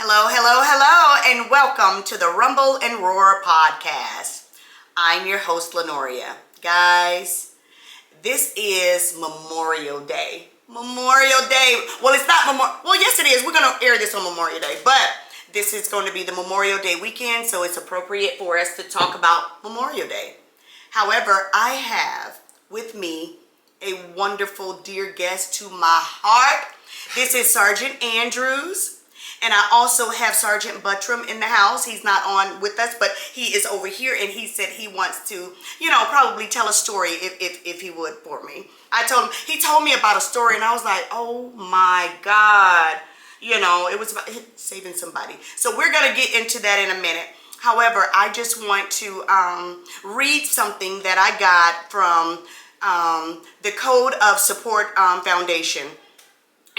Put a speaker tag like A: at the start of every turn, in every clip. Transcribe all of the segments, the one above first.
A: Hello, hello, hello, and welcome to the Rumble and Roar podcast. I'm your host, Lenoria. Guys, this is Memorial Day. Memorial Day. Well, it's not Memorial. Well, yes, it is. We're going to air this on Memorial Day, but this is going to be the Memorial Day weekend, so it's appropriate for us to talk about Memorial Day. However, I have with me a wonderful, dear guest to my heart. This is Sergeant Andrews, and I also have Sergeant Buttram in the house. He's not on with us, but he is over here, and he said he wants to, probably tell a story if he would for me. He told me about a story, and I was like, oh my God. It was about saving somebody. So we're going to get into that in a minute. However, I just want to read something that I got from the Code of Support Foundation.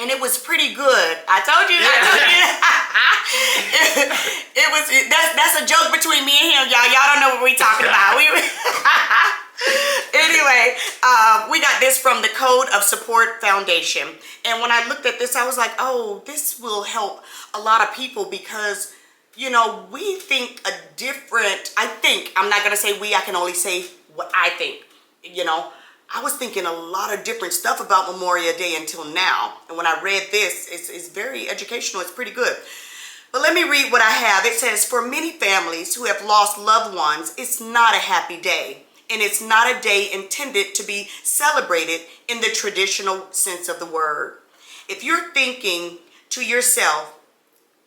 A: And it was pretty good. I told you. That's a joke between me and him, y'all. Y'all don't know what we're talking about. Anyway, we got this from the Code of Support Foundation. And when I looked at this, I was like, oh, this will help a lot of people because, we think I'm not going to say we, I can only say what I think, I was thinking a lot of different stuff about Memorial Day until now. And when I read this, it's very educational. It's pretty good. But let me read what I have. It says, for many families who have lost loved ones, it's not a happy day. And it's not a day intended to be celebrated in the traditional sense of the word. If you're thinking to yourself,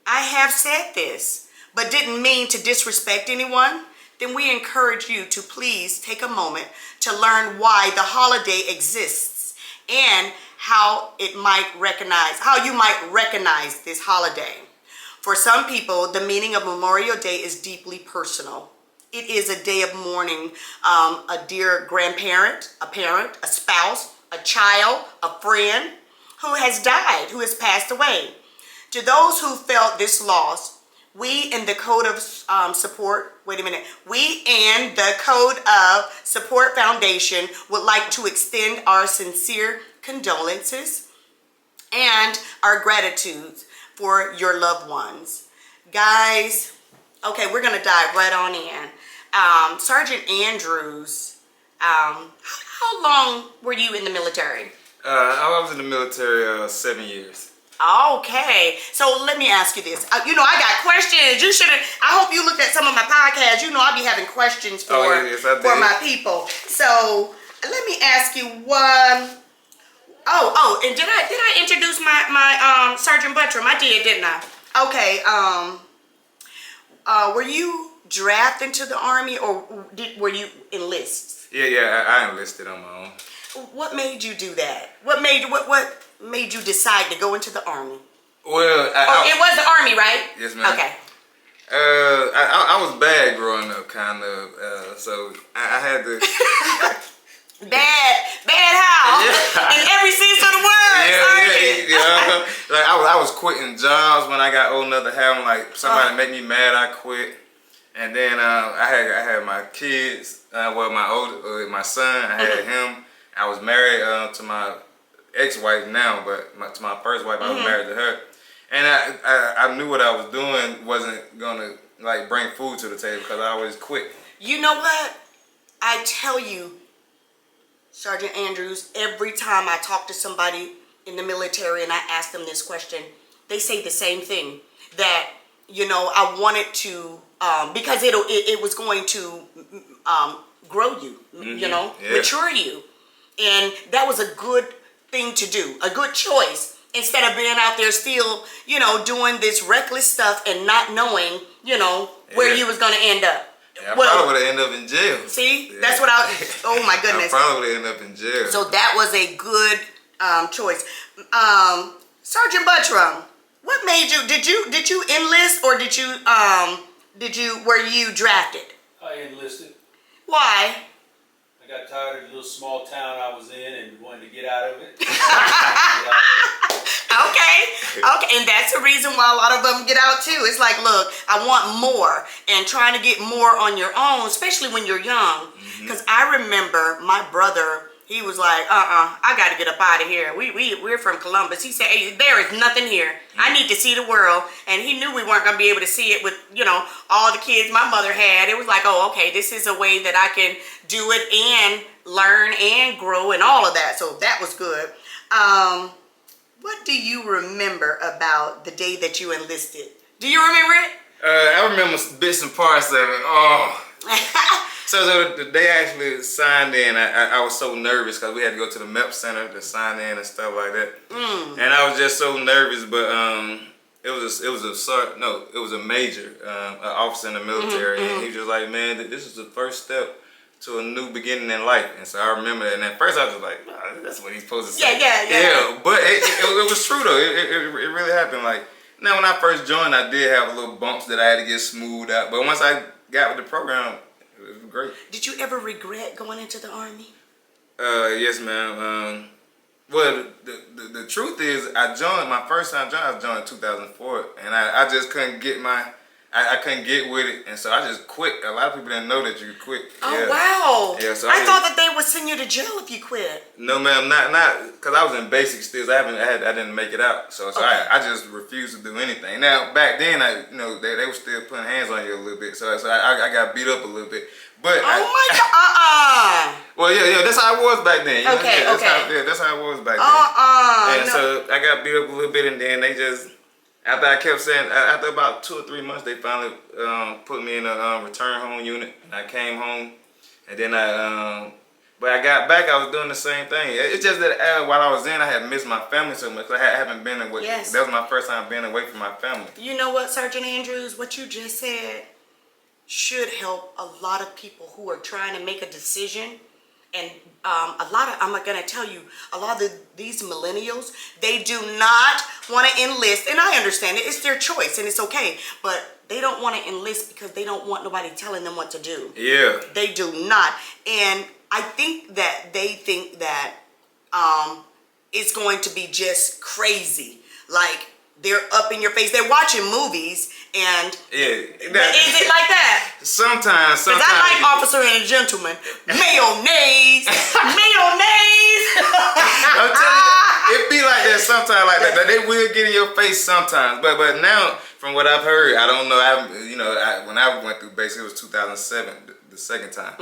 A: I have said this, but didn't mean to disrespect anyone, then we encourage you to please take a moment to learn why the holiday exists and how you might recognize this holiday. For some people, the meaning of Memorial Day is deeply personal. It is a day of mourning a dear grandparent, a parent, a spouse, a child, a friend who has died, who has passed away. To those who felt this loss, we in the Code of Support Foundation would like to extend our sincere condolences and our gratitude for your loved ones. Guys, okay, we're going to dive right on in. Sergeant Andrews, how long were you in the military?
B: I was in the military 7 years.
A: Okay, so let me ask you this. I got questions. I hope you looked at some of my podcasts. I be having questions for my people. So let me ask you one. And did I introduce my Sergeant Buttram? I did, didn't I? Okay. Were you drafted into the Army, or were you enlisted?
B: Yeah, I enlisted on my own.
A: What made you do that? What made you decide to go into the Army?
B: Well,
A: it was the Army, right?
B: Yes, ma'am.
A: Okay.
B: I was bad growing up, kind of. So I had to.
A: Bad how?
B: Yeah.
A: In every sense of the word.
B: Yeah. Like I was quitting jobs when I got old enough to have them. Like somebody make me mad, I quit. And then I had my kids. My son. I had him. I was married to my ex-wife now, but to my first wife, I was married to her. And I knew what I was doing wasn't gonna bring food to the table because I always quit.
A: You know what? I tell you, Sergeant Andrews, every time I talk to somebody in the military and I ask them this question, they say the same thing. That I wanted to because it was going to grow you, mature you. And that was a good thing to do, a good choice, instead of being out there still, doing this reckless stuff and not knowing, where you was going to end up.
B: Yeah, I probably would have ended up in jail.
A: See, that's what oh my goodness.
B: I probably would have ended up in jail.
A: So that was a good choice. Sergeant Buttram, what made you, did you enlist or were you drafted?
C: I enlisted.
A: Why?
C: I got tired of the little small town I was in and wanted to get out of it.
A: Okay, and that's the reason why a lot of them get out too. It's like, look, I want more, and trying to get more on your own, especially when you're young. Because I remember my brother, He was like, I got to get up out of here. We're from Columbus. He said, hey, there is nothing here. I need to see the world. And he knew we weren't going to be able to see it with, all the kids my mother had. It was like, oh, okay, this is a way that I can do it and learn and grow and all of that. So that was good. What do you remember about the day that you enlisted? Do you remember it?
B: I remember bits and parts of it. Oh. So the day I actually signed in, I was so nervous because we had to go to the MEP Center to sign in and stuff like that. And I was just so nervous, but it was a major, an officer in the military, and he was just like, man, this is the first step to a new beginning in life. And so I remember that. And at first I was like, oh, that's what he's supposed to say. Yeah. But it was true though. It really happened. Like, now when I first joined, I did have a little bumps that I had to get smoothed out. But once I got with the program, it was great.
A: Did you ever regret going into the Army?
B: Yes, ma'am. Well, the truth is, my first time I joined in 2004, and I just couldn't get I couldn't get with it, and so I just quit. A lot of people didn't know that you could quit.
A: Oh, wow.
B: Yeah, so
A: I thought that they would send you to jail if you quit.
B: No, ma'am, not because I was in basic still. I didn't make it out, so okay. I just refused to do anything. Now back then, they were still putting hands on you a little bit, so I got beat up a little bit. But
A: my God,
B: Well, yeah, that's how it was back then.
A: Okay.
B: That's how it was back then. And
A: no.
B: so I got beat up a little bit, and then they just. After I kept saying, after about 2 or 3 months, they finally put me in a return home unit. And I came home, and then but I got back, I was doing the same thing. It's just that while I was in, I had missed my family so much. I haven't been away.
A: Yes.
B: That was my first time being away from my family.
A: You know what, Sergeant Andrews? What you just said should help a lot of people who are trying to make a decision. And I'm going to tell you, a lot of these millennials, they do not want to enlist. And I understand it. It's their choice and it's okay. But they don't want to enlist because they don't want nobody telling them what to do.
B: Yeah.
A: They do not. And I think that they think that it's going to be just crazy. Like, they're up in your face. They're watching movies and is it like that?
B: Sometimes.
A: Because I like Officer and a Gentleman. Mayonnaise. Mayonnaise.
B: I'm telling you, it be like that sometimes. Like that. They will get in your face sometimes. But now, from what I've heard, I don't know. When I went through basic, it was 2007, the second time.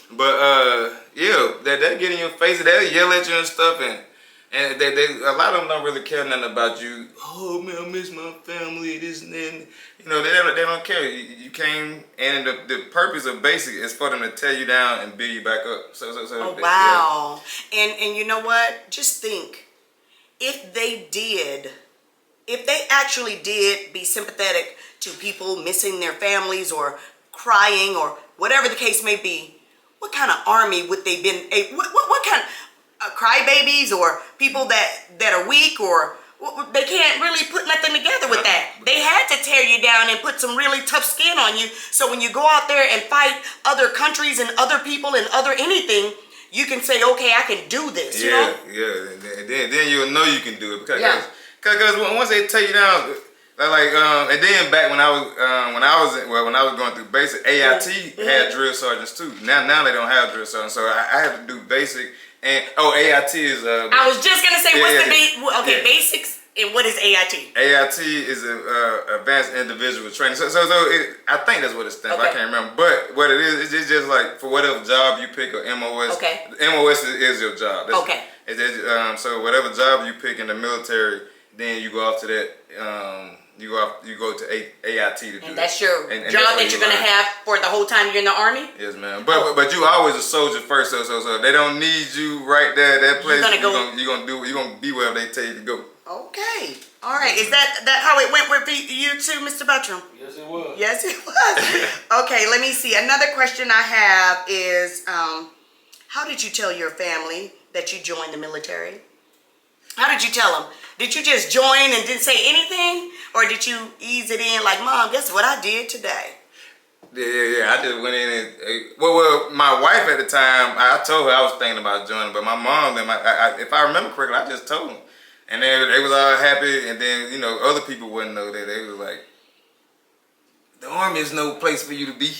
B: But they get in your face. They'll yell at you and stuff and they a lot of them don't really care nothing about you. Oh man, I miss my family, this and that. They don't care. You came, and the purpose of basic is for them to tear you down and build you back up.
A: Oh wow! Yeah. And you know what? Just think, if they actually did be sympathetic to people missing their families or crying or whatever the case may be, what kind of army would they been? What kind of crybabies or people that are weak or they can't really put nothing together with that. They had to tear you down and put some really tough skin on you. So when you go out there and fight other countries and other people and other anything, you can say, okay, I can do this.
B: Yeah. And then you'll know you can do it because once they tear you down, and then back when I was going through basic, AIT had drill sergeants too. Now they don't have drill sergeants, so I had to do basic. And AIT is.
A: I was just gonna say basics and what is AIT?
B: AIT is advanced individual training. So I think that's what it stands for. I can't remember, but what it is, it's just like for whatever job you pick or MOS.
A: Okay.
B: MOS is your job.
A: Okay.
B: So whatever job you pick in the military, then you go off to that. You go to AIT to do that.
A: And that's your job that you're gonna have for the whole time you're in the Army?
B: Yes, ma'am. But you always a soldier first, so they don't need you right there at that place. You're gonna be wherever they tell you to go. Okay.
A: All right. Is that how it went with you too, Mr. Buttram?
C: Yes, it was.
A: Yes, it was. Okay, let me see. Another question I have is, how did you tell your family that you joined the military? How did you tell them? Did you just join and didn't say anything? Or did you ease it in like, Mom, guess what I did today?
B: Yeah. I just went in and, well, my wife at the time, I told her I was thinking about joining, but my mom, if I remember correctly, I just told them. And then they was all happy, and then, other people wouldn't know that. They was like, the Army is no place for you to be.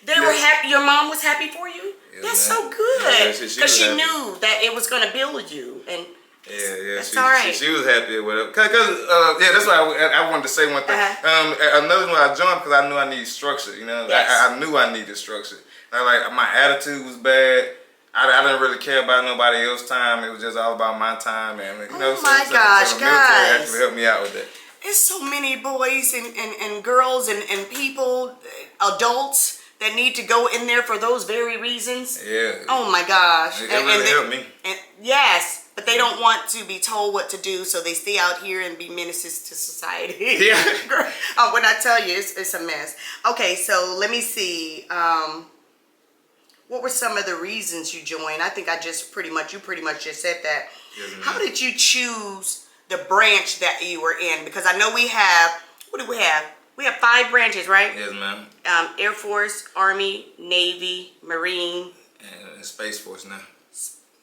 A: They were happy. Your mom was happy for you.
B: Yeah,
A: That's
B: man.
A: so good
B: Yeah,
A: because
B: she was
A: she
B: happy.
A: knew that it was gonna build you, and
B: Yeah,
A: that's all right.
B: she was happy with it. Yeah, that's why I wanted to say one thing. Another one I joined because I knew I needed structure. You know,
A: Yes.
B: I knew I needed structure. Like my attitude was bad. I didn't really care about nobody else's time. It was just all about my time, and you know.
A: Oh my gosh,
B: the military
A: guys.
B: actually helped me out with that.
A: There's so many boys and girls and people, adults that need to go in there for those very reasons.
B: Yeah.
A: Oh my gosh.
B: It really helped me.
A: And yes, but they don't want to be told what to do, so they stay out here and be menaces to society.
B: Yeah.
A: When I tell you, it's a mess. Okay, so let me see. What were some of the reasons you joined? I think you pretty much just said that.
B: Yes, ma'am.
A: How did you choose the branch that you were in? Because I know we have, what do we have? We have 5 branches, right?
B: Yes, ma'am.
A: Air Force, Army, Navy, Marine,
B: And Space Force now.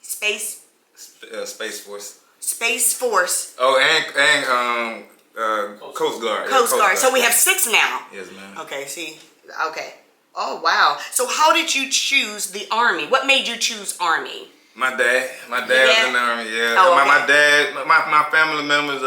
A: Space
B: Space Force.
A: Space Force,
B: Oh, and Coast Guard. Yeah,
A: Coast Guard. So we have 6 now.
B: Yes, ma'am.
A: Okay, see. Okay. Oh, wow. So how did you choose the Army? What made you choose Army?
B: My dad was in the Army. Yeah.
A: Oh, okay.
B: My dad, my family members,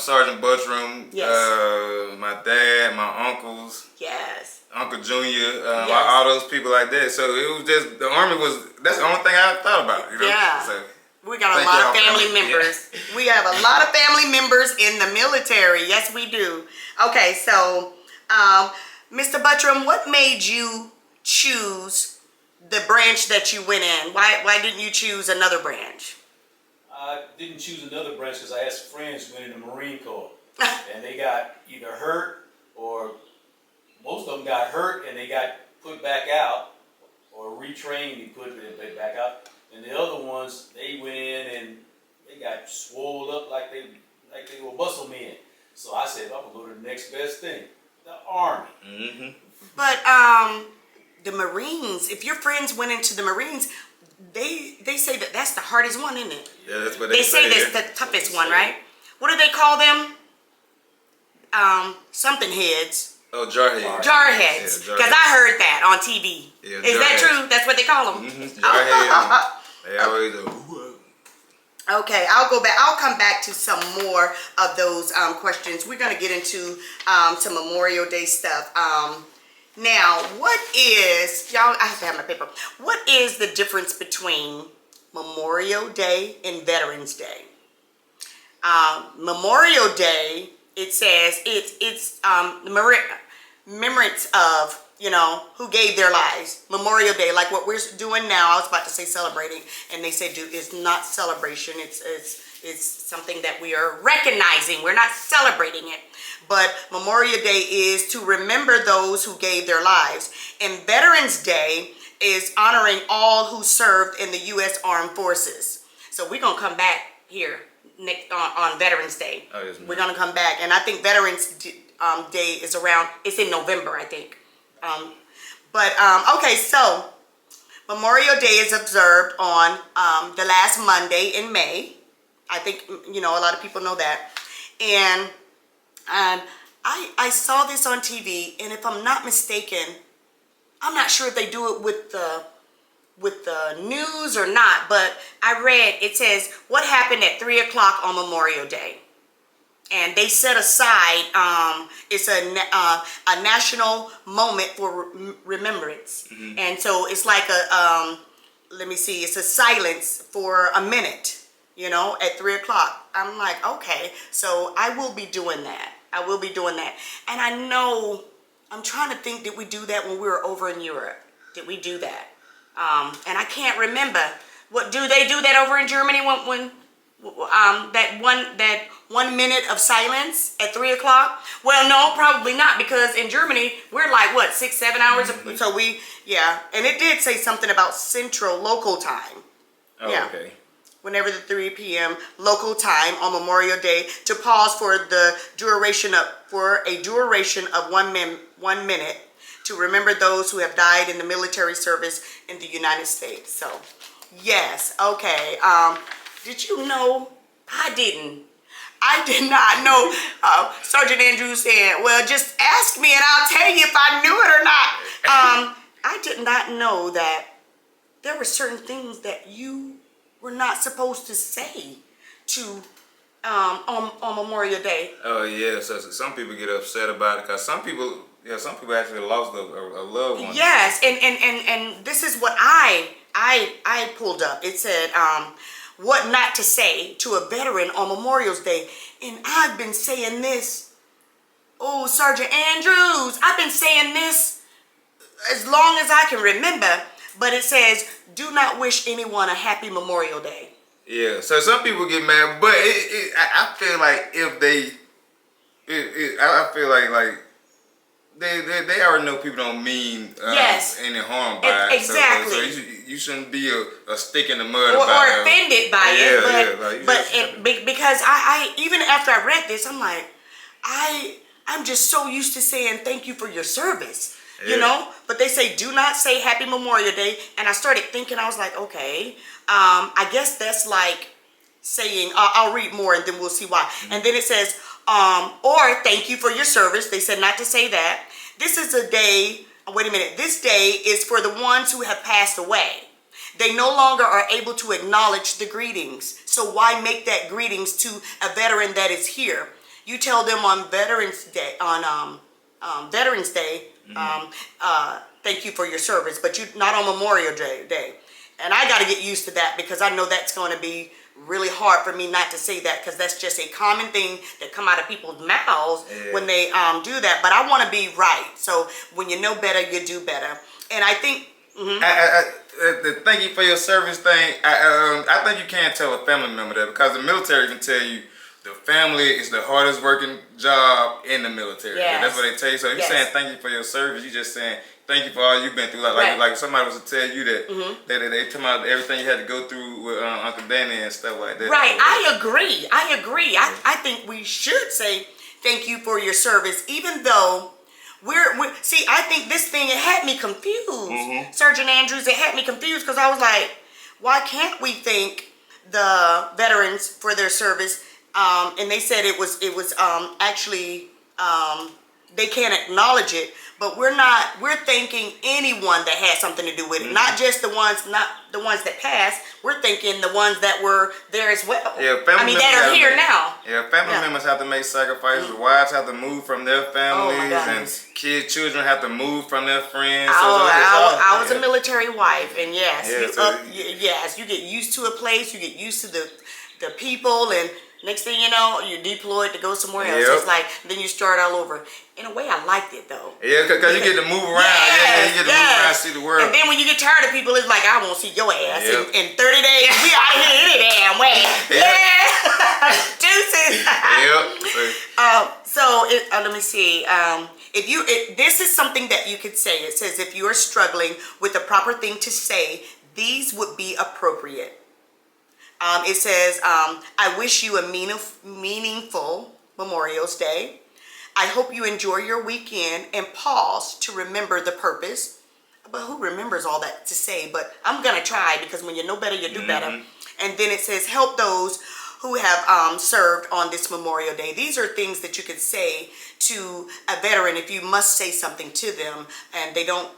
B: Sergeant Buttram.
A: Yes.
B: My dad, my uncles,
A: Yes.
B: Uncle Junior,
A: Yes.
B: all those people like that. So it was just the Army that's the only thing I thought about. You know?
A: Yeah.
B: So,
A: We got a
B: Thank
A: lot of
B: y'all,
A: family
B: family.
A: members. We have a lot of family members in the military. Yes, we do. Okay, so, Mr. Buttram, what made you choose the branch that you went in? Why didn't you choose another branch?
C: I didn't choose another branch because I asked friends who went in the Marine Corps, and they got either hurt or most of them got hurt and they got put back out or retrained and put back out. And the other ones, they went in and they got swole up like they were muscle men. So I said, I'm gonna go to the next best thing, the Army.
B: mm-hmm.
A: But the Marines, if your friends went into the Marines, they say that that's the hardest one, isn't it?
B: Yeah, that's what
A: They say
B: yeah.
A: that's the toughest one, right? What do they call them? Something heads.
B: Oh, jarhead.
A: Jarheads.
B: Yeah,
A: Because I heard that on TV.
B: Yeah,
A: Is that
B: jarheads.
A: true? That's what they call them?
B: Mm-hmm. Jarhead. They always do.
A: Okay, I'll go back. I'll come back to some more of those questions. We're going to get into some Memorial Day stuff. Now, what is, y'all, I have to have my paper. What is the difference between Memorial Day and Veterans Day? Memorial Day, it says it's remembrance of, you know, who gave their lives. Memorial Day, like what we're doing now. I was about to say celebrating, and they said it's not celebration. It's something that we are recognizing. We're not celebrating it. But Memorial Day is to remember those who gave their lives. And Veterans Day is honoring all who served in the U.S. Armed Forces. So we're going to come back here next on Veterans Day.
B: Oh, yes, ma'am.
A: We're going to come back. And I think Veterans Day is it's in November, I think. Okay, so Memorial Day is observed on the last Monday in May. I think, you know, a lot of people know that. And I saw this on TV, and if I'm not mistaken, I'm not sure if they do it with the news or not, but I read, it says, what happened at 3 o'clock on Memorial Day? And they set aside, it's a national moment for remembrance. Mm-hmm. And so it's like it's a silence for a minute, you know, at 3 o'clock. I'm like, okay, so I will be doing that. And I know, I'm trying to think, did we do that when we were over in Europe? Did we do that? And I can't remember. What do they do that over in Germany when that 1 minute of silence at 3 o'clock? Well, no, probably not, because in Germany we're like 6-7 hours.
B: Mm-hmm.
A: So and it did say something about Central Local Time.
B: Oh,
A: Yeah.
B: okay.
A: Whenever the 3 p.m. local time on Memorial Day, to pause for a duration of 1 minute to remember those who have died in the military service in the United States. So, yes, okay. Did you know? I didn't. I did not know. Sergeant Andrews saying, well, just ask me and I'll tell you if I knew it or not. I did not know that there were certain things that you were not supposed to say to on Memorial Day.
B: Oh yeah, so some people get upset about it because some people actually lost a loved one.
A: Yes, and this is what I pulled up. It said, what not to say to a veteran on Memorial's Day. And I've been saying this, oh, Sergeant Andrews, I've been saying this as long as I can remember. But it says, do not wish anyone a happy Memorial Day.
B: Yeah, so some people get mad, but I feel like if I feel like they already know people don't mean any harm by it.
A: Exactly.
B: So you shouldn't be a stick in the mud
A: or
B: about it.
A: Offended by it.
B: Like,
A: because I even after I read this, I'm like, I'm just so used to saying thank you for your service. You know, but they say do not say Happy Memorial Day, and I started thinking, I was like, okay, I guess that's like saying I'll read more and then we'll see why. And then it says or thank you for your service. They said not to say that. This is a day. Wait a minute. This day is for the ones who have passed away. They no longer are able to acknowledge the greetings. So why make that greetings to a veteran that is here? You tell them on Veterans Day, Veterans Day, thank you for your service, but you not on Memorial Day. And I got to get used to that because I know that's going to be really hard for me not to say that because that's just a common thing that come out of people's mouths when they do that. But I want to be right. So when you know better, you do better. And I think
B: the thank you for your service thing, I think you can't tell a family member that because the military can tell you the family is the hardest working job in the military.
A: Yes.
B: That's what they tell you. So if you're saying thank you for your service, you're just saying thank you for all you've been through. Like if somebody was to tell you that they talking about everything you had to go through with Uncle Danny and stuff like that.
A: Right, I agree. I think we should say thank you for your service, even though we're see, I think this thing, it had me confused. Sergeant Andrews, it had me confused because I was like, why can't we thank the veterans for their service? And they said it was actually they can't acknowledge it, but we're thanking anyone that had something to do with it, not just the ones that passed. We're thanking the ones that were there as well.
B: Yeah,
A: that are here now.
B: Yeah, family members have to make sacrifices. Wives have to move from their families, and children have to move from their friends.
A: I was a military wife, and yes, you get used to a place, you get used to the people, and next thing you know, you're deployed to go somewhere else. It's like, then you start all over. In a way, I liked it, though.
B: Yeah, because you get to move around. You get to move around and see the world.
A: And then when you get tired of people, it's like, I won't see your ass. In 30 days, we out of here any damn way. Deuces. Let me see. This is something that you could say. It says, if you are struggling with the proper thing to say, these would be appropriate. It says, I wish you a meaningful Memorial's Day. I hope you enjoy your weekend and pause to remember the purpose. But who remembers all that to say? But I'm going to try because when you know better, you do better. And then it says, help those who have served on this Memorial Day. These are things that you could say to a veteran if you must say something to them and they don't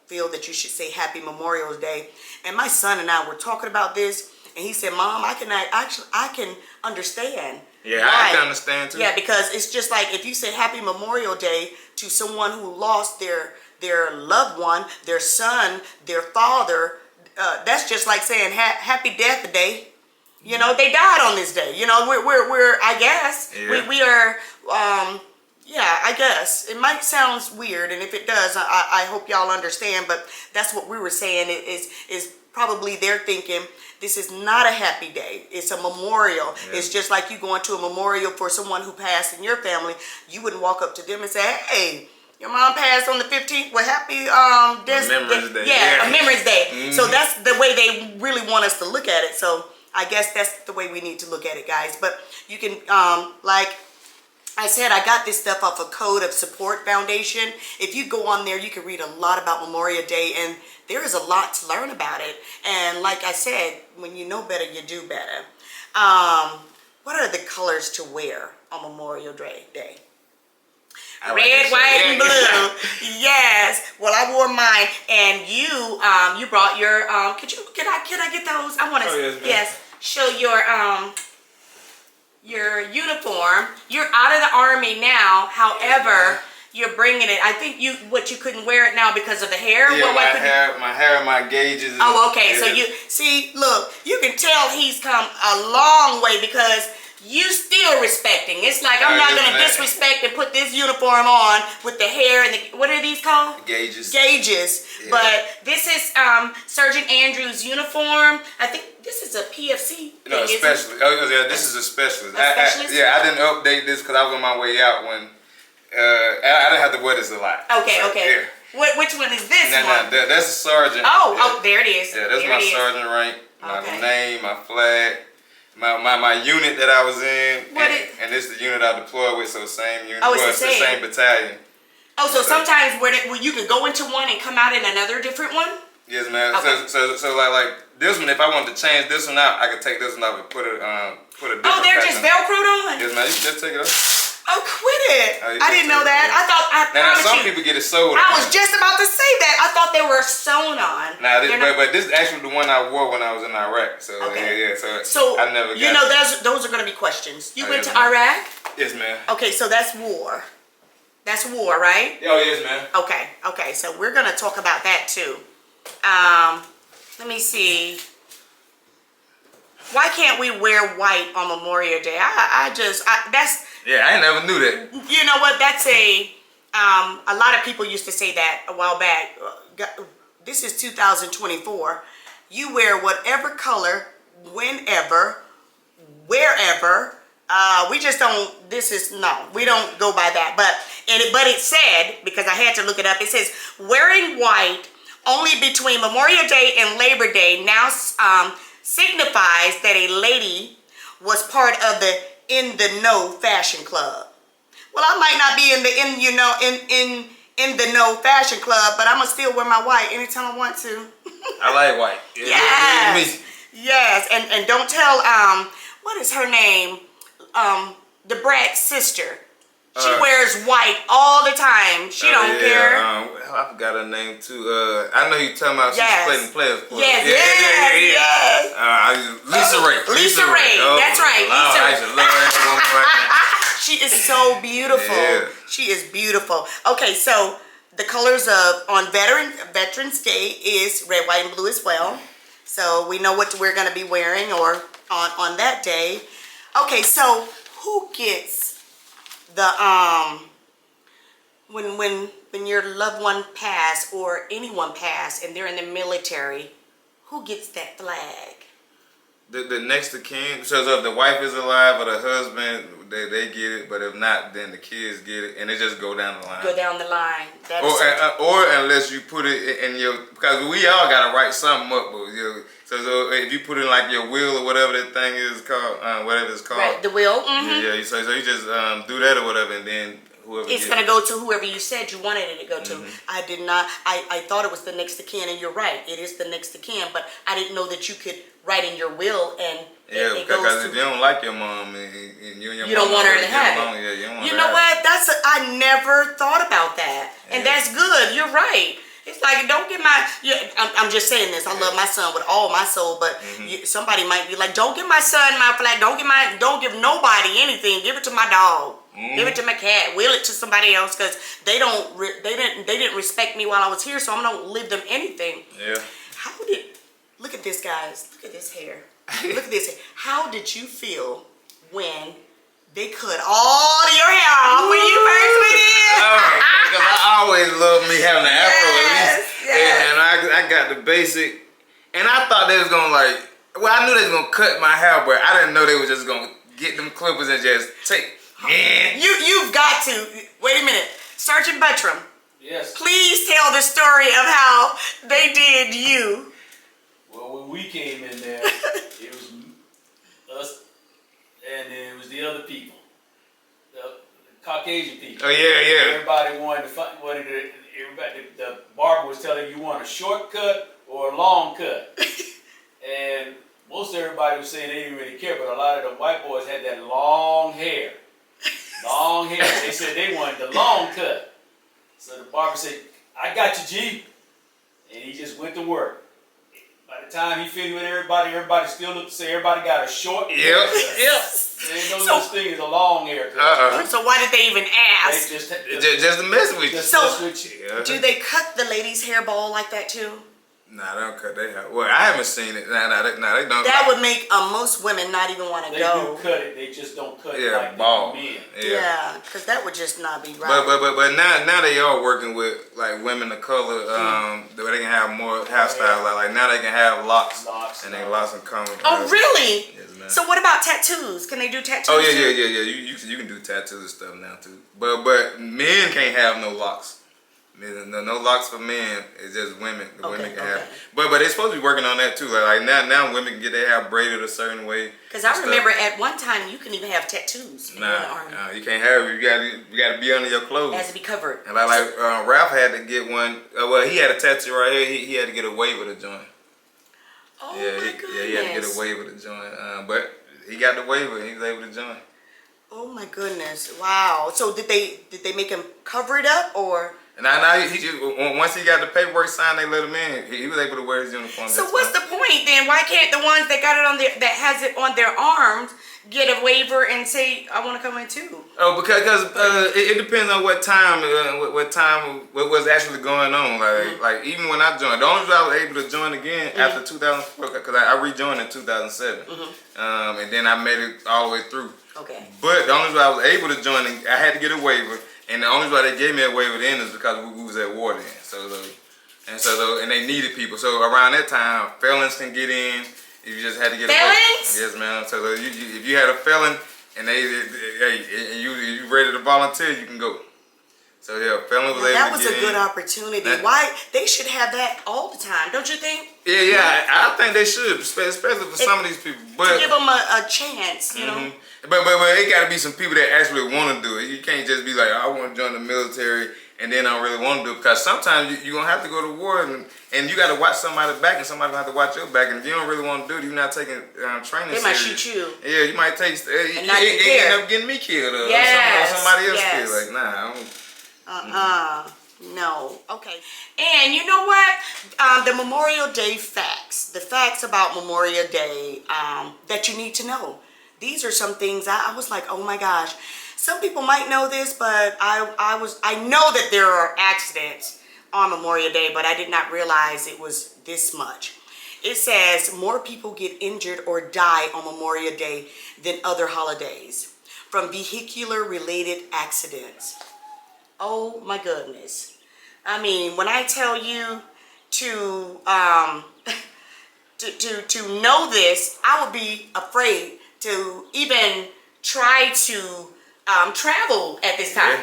A: feel that you should say Happy Memorial Day. And my son and I were talking about this. And he said, Mom, I can understand.
B: Yeah, I can understand too.
A: Yeah, because it's just like if you say Happy Memorial Day to someone who lost their loved one, their son, their father, that's just like saying Happy Death Day. You know, they died on this day. You know, we're I guess we are. I guess it might sound weird, and if it does, I hope y'all understand. But that's what we were saying. Is probably they're thinking this is not a happy day. It's a memorial. Yeah. It's just like you going to a memorial for someone who passed in your family. You wouldn't walk up to them and say, hey, your mom passed on the 15th. Well, happy
B: Remembrance Day.
A: Yeah, Remembrance Day. So that's the way they really want us to look at it. So I guess that's the way we need to look at it, guys. But you can, like I said, I got this stuff off of Code of Support Foundation. If you go on there, you can read a lot about Memorial Day, and there is a lot to learn about it. And like I said, when you know better, you do better. what are the colors to wear on Memorial Day?
B: I like
A: Red,
B: that
A: white,
B: shit.
A: and blue. Yes. Well, I wore mine, and you brought your Can I get those? I want to.
B: Oh, yes, ma'am.
A: Yes. Show your uniform. You're out of the Army now. However, you're bringing it. I think you couldn't wear it now because of the hair.
B: Yeah,
A: What couldn't-
B: my hair, my gauges.
A: Oh, okay. So
B: yeah.
A: you see, look, you can tell he's come a long way because you still respecting. It's like I'm not gonna disrespect and put this uniform on with the hair and the, what are these called?
B: Gauges.
A: Gauges.
B: Yeah.
A: But this is Sergeant Andrews' uniform. I think this is a PFC.
B: No,
A: thing, isn't it?
B: specialist. Oh, yeah, this is a specialist.
A: A specialist?
B: I didn't update this because I was on my way out when I didn't have to wear this a lot.
A: Okay,
B: So,
A: okay.
B: Yeah.
A: Which one is this
B: No,
A: one?
B: that's a sergeant.
A: Oh,
B: yeah.
A: oh, there it is.
B: Yeah, that's
A: there
B: my
A: it is.
B: sergeant rank, my
A: Okay.
B: name, my flag, my unit that I was in,
A: What
B: and this is the unit I deployed with, so same unit.
A: Oh, it's
B: well,
A: the same.
B: battalion.
A: Oh, so sometimes where you could go into one and come out in another different one?
B: Yes, man.
A: Okay.
B: So like this one, if I wanted to change this one out, I could take this one off and put a different.
A: Oh, they're just
B: pattern.
A: Velcroed on?
B: Yes, man. You can just take it off.
A: Oh, quit it.
B: Oh, you
A: I
B: can
A: didn't know
B: take it
A: that.
B: off.
A: I
B: Now
A: promise
B: some
A: you.
B: people get it sold.
A: I was just about to say that. I thought they were sewn on.
B: Nah,
A: They're not-
B: but this is actually the one I wore when I was in Iraq. So
A: Okay.
B: yeah.
A: So
B: I never got
A: you know
B: it.
A: those are going to be questions. You
B: Oh,
A: went
B: yes,
A: to
B: ma'am.
A: Iraq?
B: Yes, man.
A: Okay, so that's war. That's war, right?
B: Oh, yes, man.
A: Okay. So we're going to talk about that too. Let me see. Why can't we wear white on Memorial Day? That's
B: Yeah, I never knew that.
A: you know what? That's a lot of people used to say that a while back. This is 2024. You wear whatever color, whenever, wherever. We just don't. We don't go by that. But it said, because I had to look it up. It says wearing white only between Memorial Day and Labor Day now signifies that a lady was part of the In the Know fashion club. Well, I might not be in the know fashion club, but I'm gonna still wear my white anytime I want to.
B: I like white. Yeah,
A: Yes. Yes, and don't tell what is her name? The Brat's sister. She wears white all the time. She don't care.
B: I forgot her name too. I know you talking about.
A: Yes.
B: She's playing for.
A: Yes.
B: Lisa Ray.
A: Lisa Ray. That's right. Lisa
B: I used to love that woman.
A: She is so beautiful.
B: Yeah.
A: She is beautiful. Okay, so the colors of on Veterans Day is red, white, and blue as well. So we know what we're going to be wearing or on that day. Okay, so who gets the when your loved one pass or anyone pass and they're in the military, who gets that flag?
B: The next of kin. So if the wife is alive or the husband, they get it. But if not, then the kids get it, and it just go down the line.
A: Go down the line. That is
B: Or unless you put it in your, because we all gotta write something up. But so if you put it in like your will or whatever that thing is called, whatever it's called.
A: right, the will. Mm-hmm.
B: Yeah. So you just do that or whatever, and then whoever.
A: It's going to go to whoever you said you wanted it to go to. I did not. I thought it was the next of kin, and you're right. It is the next of kin, but I didn't know that you could write in your will and
B: Yeah,
A: it goes
B: because
A: to.
B: if you don't like your mom and you and your
A: You
B: mom
A: don't want her
B: already
A: to
B: get
A: have it.
B: along, yeah, you don't want
A: You
B: her
A: know
B: to have
A: what? I never thought about that, and
B: Yeah.
A: that's good. You're right. It's like, don't get my. Yeah, I'm just saying this. I love my son with all my soul, but somebody might be like, don't give my son my flag. Don't give nobody anything. Give it to my dog. Give it to my cat. Will it to somebody else because they didn't respect me while I was here, so I'm gonna leave them anything.
B: Yeah.
A: Look at this, guys. Look at this hair. Look at this hair. How did you feel when they cut all your hair off when you first went in?
B: Because I always loved me having an afro at
A: Yes,
B: least.
A: yes.
B: And I got the basic. And I thought they was going to I knew they was going to cut my hair, but I didn't know they was just going to get them clippers and just take.
A: You've got to. Wait a minute. Sergeant Buttram,
C: Yes.
A: please tell the story of how they did you.
C: Well, when we came in there, it was us, and then it was the other people, the Caucasian people.
B: Oh, yeah.
C: Everybody the barber was telling you want a short cut or a long cut, and most everybody was saying they didn't really care, but a lot of the white boys had that long hair. Long hair. They said they wanted the long cut. So the barber said, I got you, G. And he just went to work. By the time he finished with everybody still looked to say everybody got a short haircut.
A: Yep.
C: There ain't no such thing as a long haircut.
A: So why did they even ask?
B: Just to mess with you.
C: Just
A: So-
C: mess with you.
B: Yeah.
A: Do they cut the ladies' hair ball like that too?
B: Nah, they don't cut their hair. Well, I haven't seen it. Nah, they don't.
A: That would make most women not even want to
C: They
A: go.
C: do cut it, they just don't cut it
B: Yeah,
C: like
B: ball.
C: the men.
A: Yeah, because that would just not be right.
B: But now they are working with like women of color, where they can have more hairstyles. Like now they can have locks, and they locks and combs.
A: Oh, really?
B: Yes, ma'am.
A: So what about tattoos? Can they do tattoos?
B: Oh yeah.
A: too?
B: You can do tattoos and stuff now too. But men can't have no locks. No locks for men. It's just women. The women can have. But they're supposed to be working on that too. Like now women can get their hair braided a certain way.
A: Because I remember at one time you can even have tattoos in the army.
B: Nah, you can't have it. You got to be under your clothes.
A: It has to be covered.
B: And like Ralph had to get one. Well, he had a tattoo right here. He had to get a waiver to join.
A: Oh
B: Yeah,
A: my goodness.
B: he had to get a waiver to join. But he got the waiver. He was able to join.
A: Oh my goodness! Wow. So did they make him cover it up or?
B: Now he just, once he got the paperwork signed, they let him in. He was able to wear his uniform.
A: So what's the point then? Why can't the ones that got it on that has it on their arms get a waiver and say I want to come in too?
B: Oh, because it depends on what time what was actually going on. Like even when I joined, the only reason I was able to join again after 2004 because I rejoined in 2007, and then I made it all the way through.
A: Okay.
B: But the only reason I was able to join, I had to get a waiver, and the only reason they gave me a waiver then is because we was at war then. And they needed people. So around that time, felons can get in. You just had to get a waiver.
A: Felons?
B: Yes, ma'am. So if you had a felon and you ready to volunteer, you can go. So yeah, felon was able to get in.
A: That was a good opportunity. Why they should have that all the time, don't you think?
B: Yeah. I think they should, especially for some of these people. But
A: to give them a chance, you know.
B: But it got to be some people that actually want to do it. You can't just be like, I want to join the military and then I don't really want to do it, because sometimes you're going to have to go to war and you got to watch somebody back and somebody going to have to watch your back, and if you don't really want to do it, you're not taking training
A: They might
B: serious.
A: shoot you.
B: Yeah, you might take
A: And not
B: it
A: care.
B: end up getting me killed or somebody else killed. Like, nah, I don't.
A: No. Okay. And you know what? The Memorial Day facts. The facts about Memorial Day that you need to know. These are some things I was like, oh my gosh. Some people might know this, but I know that there are accidents on Memorial Day, but I did not realize it was this much. It says more people get injured or die on Memorial Day than other holidays from vehicular related accidents. Oh my goodness. I mean, when I tell you to know this, I would be afraid to even try to travel at this time.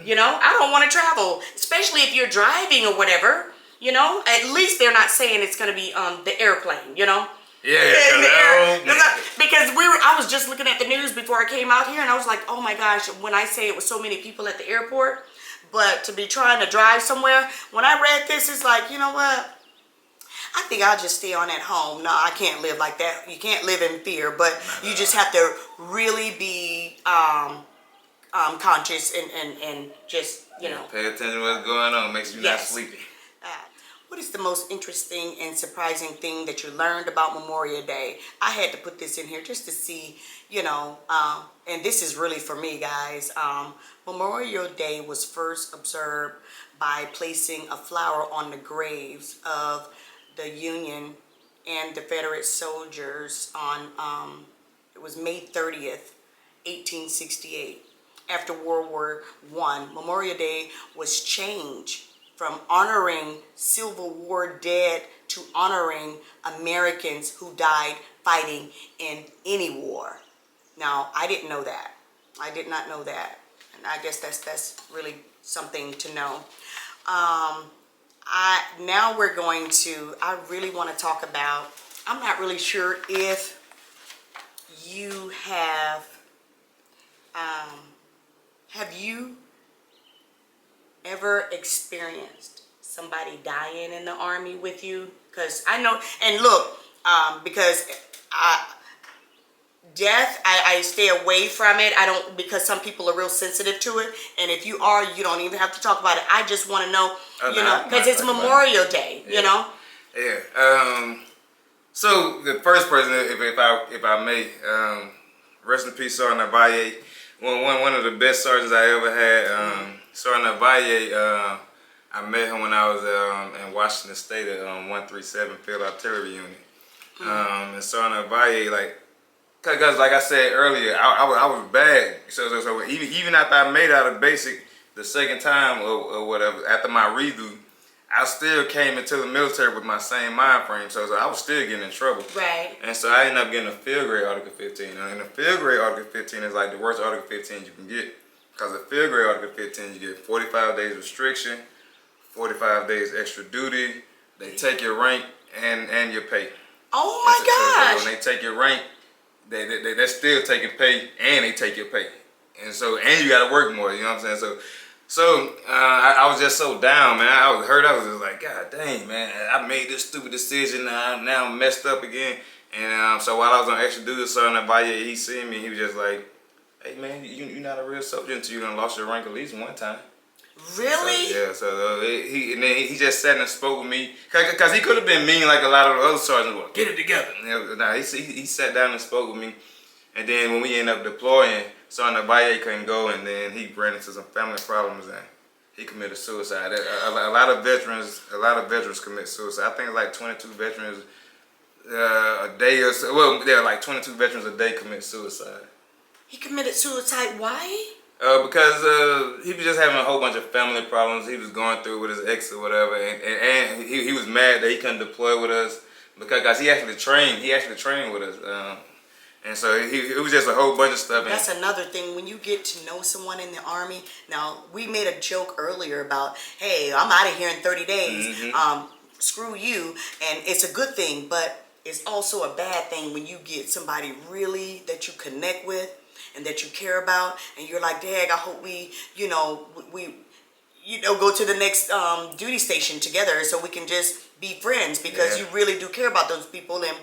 A: You know, I don't want to travel, especially if you're driving or whatever. You know, at least they're not saying it's going to be the airplane, you know.
B: Yeah,
A: because I was just looking at the news before I came out here, and I was like, oh my gosh, when I say it was so many people at the airport, but to be trying to drive somewhere, when I read this, it's like, you know what? I think I'll just stay on at home. No, I can't live like that. You can't live in fear, but you just have to really be conscious and just, you know.
B: Pay attention to what's going on. Makes you not sleepy.
A: What is the most interesting and surprising thing that you learned about Memorial Day? I had to put this in here just to see, you know, and this is really for me, guys. Memorial Day was first observed by placing a flower on the graves of the Union and the Confederate soldiers on, it was May 30th, 1868. After World War I, Memorial Day was changed from honoring Civil War dead to honoring Americans who died fighting in any war. Now, I didn't know that. I did not know that. And I guess that's really something to know. Now we're going to, I really want to talk about, I'm not really sure if you have you ever experienced somebody dying in the Army with you? Because I know, and look, because death, I stay away from it. I don't, because some people are real sensitive to it, and if you are, you don't even have to talk about it. I just want to know, because it's Memorial Day, you know.
B: Yeah. So the first person, if I may, rest in peace, Sergeant Navalle. One of the best sergeants I ever had. Sergeant Navalle. I met him when I was in Washington State at 137 Field Artillery Unit. And Sergeant Navalle, like. Because like I said earlier, I was bad. So even after I made out of basic the second time or whatever, after my redo, I still came into the military with my same mind frame. So I was still getting in trouble.
A: Right.
B: And so I ended up getting a field grade Article 15. And the field grade Article 15 is like the worst Article 15 you can get. Because the field grade Article 15, you get 45 days restriction, 45 days extra duty. They take your rank and your pay.
A: Oh my gosh.
B: So when they take your rank, they're still taking pay, and they take your pay, and you got to work more. You know what I'm saying? So I was just so down, man. I was hurt. I was just like, God dang, man, I made this stupid decision. Now I'm messed up again. And so while I was on extra duty, Sergeant Navalle, he seen me. He was just like, hey, man, you're not a real soldier until you done lost your rank at least one time.
A: Really?
B: He just sat and spoke with me, cause he could have been mean like a lot of the other sergeants. Well, get it together. Nah, he sat down and spoke with me, and then when we ended up deploying, Sergeant Navalle couldn't go, and then he ran into some family problems and he committed suicide. A lot of veterans commit suicide. I think like 22 veterans a day or so. Well, there are like 22 veterans a day commit suicide.
A: He committed suicide. Why?
B: Because he was just having a whole bunch of family problems he was going through with his ex or whatever, and he was mad that he couldn't deploy with us because he actually trained with us, and so it was just a whole bunch of stuff.
A: That's another thing, when you get to know someone in the Army. Now, we made a joke earlier about, hey, I'm out of here in 30 days, screw you, and it's a good thing, but it's also a bad thing when you get somebody really that you connect with and that you care about, and you're like, dang, I hope we go to the next duty station together so we can just be friends, because you really do care about those people. And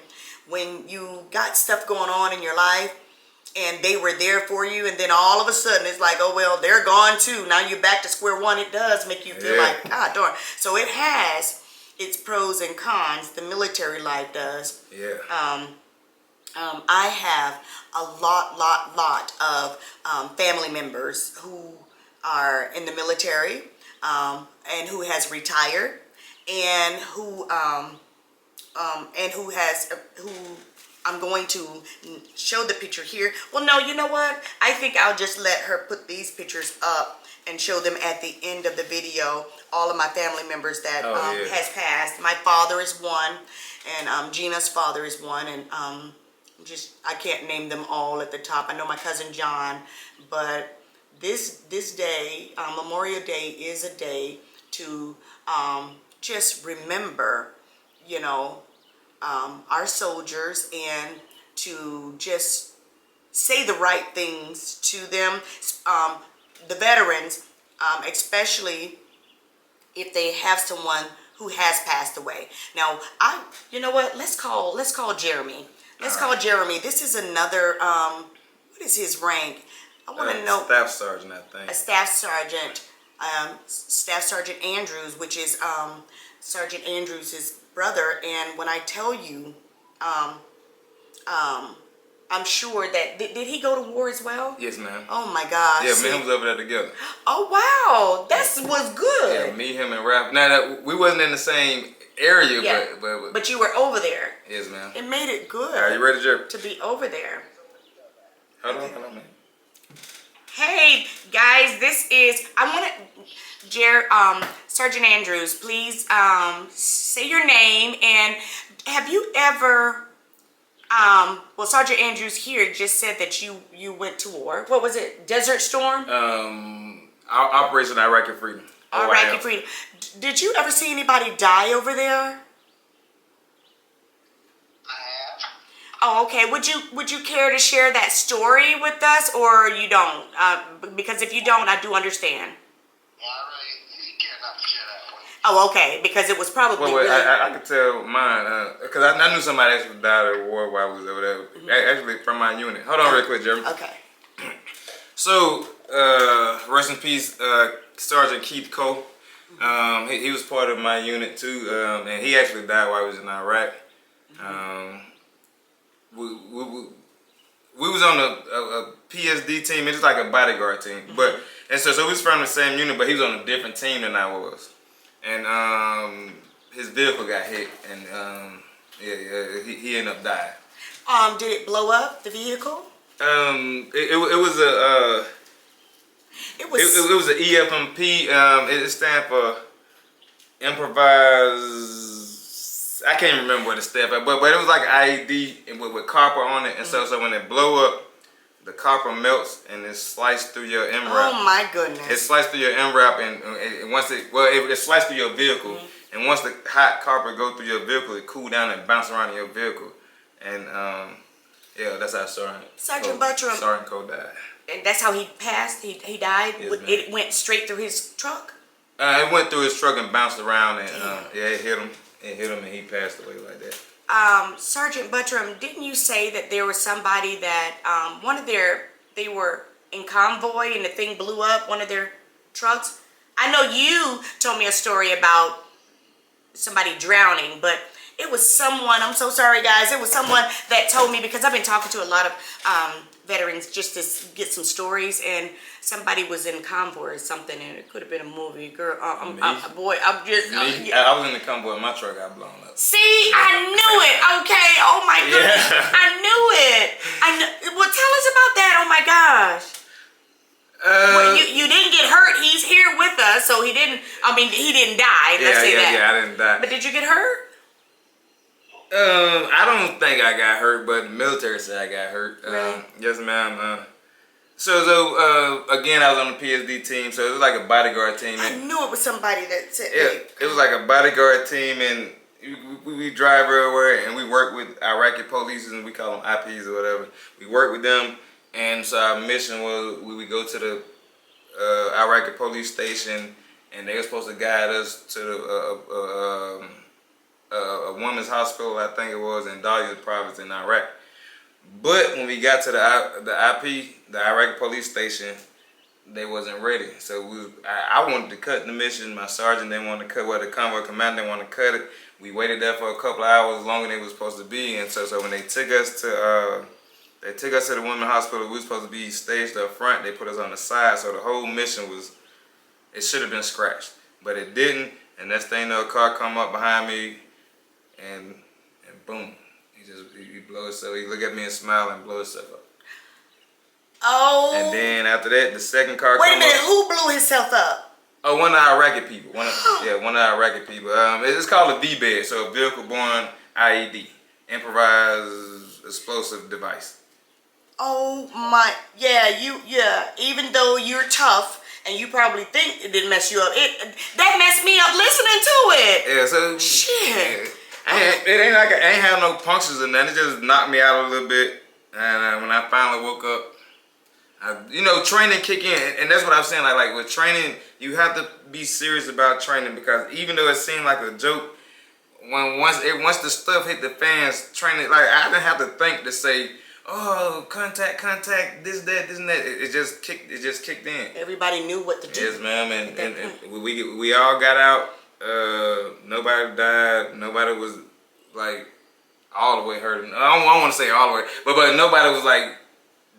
A: when you got stuff going on in your life and they were there for you, and then all of a sudden it's like, oh well, they're gone too, now you're back to square one, it does make you feel like, God darn. So it has its pros and cons, the military life does. I have a lot of family members who are in the military, and who has retired, and who I'm going to show the picture here. Well, no, you know what? I think I'll just let her put these pictures up and show them at the end of the video. All of my family members that has passed. My father is one, and Gina's father is one, and I can't name them all at the top. I know my cousin John, but this day, Memorial Day, is a day to just remember, our soldiers, and to just say the right things to them, the veterans, especially if they have someone who has passed away. Now, you know what? Let's call Jeremy. Let's call Jeremy. This is another, what is his rank? I want to know.
B: Staff sergeant, I think.
A: A staff sergeant. Staff Sergeant Andrews, which is Sergeant Andrews' brother. And when I tell you, I'm sure that, did he go to war as well?
B: Yes, ma'am.
A: Oh my gosh.
B: Yeah, me and him was over there together.
A: Oh wow, that was good.
B: Yeah, me, him, and Ralph. Now, we wasn't in the same area,
A: but you were over there.
B: Yes, ma'am.
A: It made it good.
B: Are you ready, Jerry?
A: To be over there.
B: Hold on, man.
A: Hey guys, this is, I want to, Sergeant Andrews, please say your name, and have you ever, well, Sergeant Andrews here just said that you went to war. What was it? Desert Storm?
B: Operation Iraqi Freedom.
A: Iraqi Freedom. Did you ever see anybody die over there? Oh, okay. Would you care to share that story with us, or you don't? Because if you don't, I do understand.
D: Well, I really care not to share that one.
A: Oh, okay, because it was probably
B: Well,
A: really...
B: I could tell mine because I knew somebody actually died at war while I was over there. Actually, from my unit. Hold on, real quick, Jeremy.
A: Okay.
B: So, rest in peace, Sergeant Keith Cole. He was part of my unit too, and he actually died while I was in Iraq. We was on a PSD team. It's like a bodyguard team, but and so we was from the same unit, but he was on a different team than I was, and his vehicle got hit, and he ended up dying.
A: Did it blow up the vehicle?
B: It was a
A: It was.
B: it was an EFMP. It stands for improvised. I can't remember what it stands for, but it was like IED and with copper on it, and so when it blow up, the copper melts and it's sliced through your MRAP.
A: Oh my goodness!
B: It's sliced through your MRAP, and once it sliced through your vehicle, and once the hot copper go through your vehicle, it cool down and bounce around in your vehicle, and that's how
A: Sergeant Buttram.
B: Sergeant Cole died.
A: And that's how he passed. He died.
B: Yes, ma'am.
A: It went straight through his truck.
B: It went through his truck and bounced around, and it hit him. It hit him, and he passed away like that.
A: Sergeant Buttram, didn't you say that there was somebody that they were in convoy and the thing blew up one of their trucks? I know you told me a story about somebody drowning, but it was someone, I'm so sorry guys, it was someone that told me, because I've been talking to a lot of veterans just to get some stories, and somebody was in convoy or something, and it could have been a movie. Girl, I'm just...
B: I was in the convoy and my truck got blown up.
A: See, I knew it. Okay. Oh my goodness.
B: Yeah.
A: I knew it. Well, tell us about that. Oh my gosh. Well, you didn't get hurt. He's here with us, so he didn't die. Let's say that.
B: Yeah, I didn't die.
A: But did you get hurt?
B: I don't think I got hurt, but the military said I got hurt.
A: Really?
B: Yes, ma'am. So again, I was on the PSD team, so it was like a bodyguard team.
A: I knew it was somebody that said
B: It was like a bodyguard team, and we drive everywhere, and we work with Iraqi police, and we call them IPs or whatever. We work with them, and so our mission was we would go to the Iraqi police station, and they were supposed to guide us to a women's hospital, I think it was, in Dahlia province in Iraq. But when we got to the IP, the Iraqi police station, they wasn't ready. So I wanted to cut the mission. My sergeant didn't want to cut. Well, the convoy commander didn't want to cut it. We waited there for a couple of hours longer than it was supposed to be. And so when they took us to the women's hospital, we were supposed to be staged up front. They put us on the side. So the whole mission it should have been scratched, but it didn't. And next thing you know, a car come up behind me, and boom. He blow himself. He look at me and smile and blow himself up.
A: Oh.
B: And then after that, the second car.
A: Wait a minute. Who blew himself up?
B: Oh, one of our Iraqi people. One of our Iraqi people. It's called a VBED, so a vehicle-borne IED, improvised explosive device.
A: Oh my. Yeah. Even though you're tough and you probably think it didn't mess you up, that messed me up listening to it.
B: Yeah. So
A: shit.
B: It ain't like I ain't have no punctures or nothing. It just knocked me out a little bit, and when I finally woke up, training kick in, and that's what I'm saying. Like with training, you have to be serious about training, because even though it seemed like a joke, once the stuff hit the fans, training, like I didn't have to think to say, oh, contact, this, that, and that. It just kicked in.
A: Everybody knew what to do.
B: Yes, ma'am, and we all got out. Nobody died. Nobody was like all the way hurt. I don't want to say all the way, but nobody was like